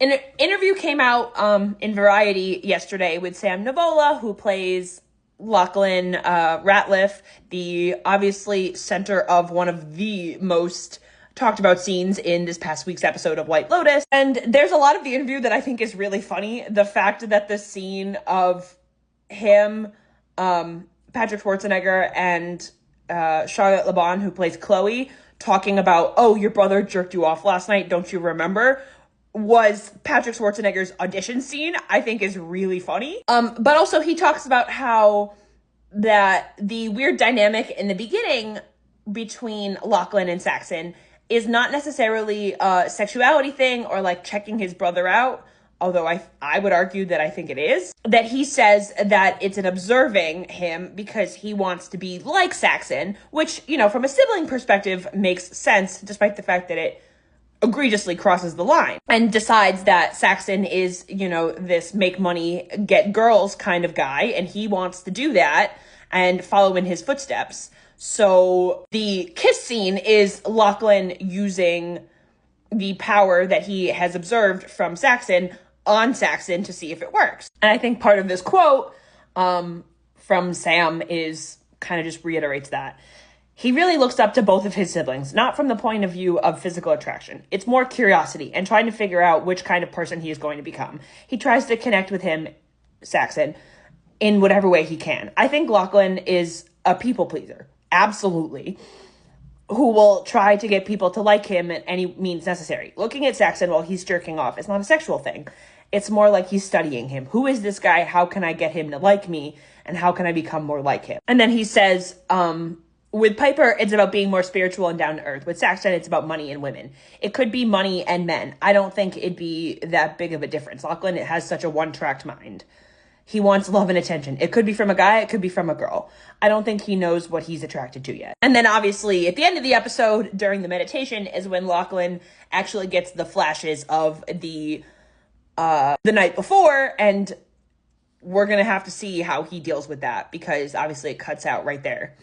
An interview came out in Variety yesterday with Sam Nivola, who plays Lachlan Ratliff, the obviously center of one of the most talked about scenes in this past week's episode of White Lotus. And there's a lot of the interview that I think is really funny. The fact that the scene of him, Patrick Schwarzenegger, and Charlotte LeBon, who plays Chloe, talking about, oh, your brother jerked you off last night, don't you remember? Was Patrick Schwarzenegger's audition scene, I think is really funny. But also he talks about how that the weird dynamic in the beginning between Lachlan and Saxon is not necessarily a sexuality thing or like checking his brother out, although I would argue that I think it is. That he says that it's an observing him because he wants to be like Saxon, which, you know, from a sibling perspective makes sense, despite the fact that it egregiously crosses the line, and decides that Saxon is, you know, this make money, get girls kind of guy, and he wants to do that and follow in his footsteps. So the kiss scene is Lachlan using the power that he has observed from Saxon on Saxon to see if it works. And I think part of this quote from Sam is kind of just reiterates that. He really looks up to both of his siblings, not from the point of view of physical attraction. It's more curiosity and trying to figure out which kind of person he is going to become. He tries to connect with him, Saxon, in whatever way he can. I think Lachlan is a people pleaser, absolutely, who will try to get people to like him at any means necessary. Looking at Saxon while he's jerking off is not a sexual thing. It's more like he's studying him. Who is this guy? How can I get him to like me? And how can I become more like him? And then he says, with Piper, it's about being more spiritual and down to earth. With Saxon, it's about money and women. It could be money and men. I don't think it'd be that big of a difference. Lachlan has such a one-tracked mind. He wants love and attention. It could be from a guy, it could be from a girl. I don't think he knows what he's attracted to yet. And then obviously at the end of the episode, during the meditation, is when Lachlan actually gets the flashes of the night before, and we're gonna have to see how he deals with that, because obviously it cuts out right there.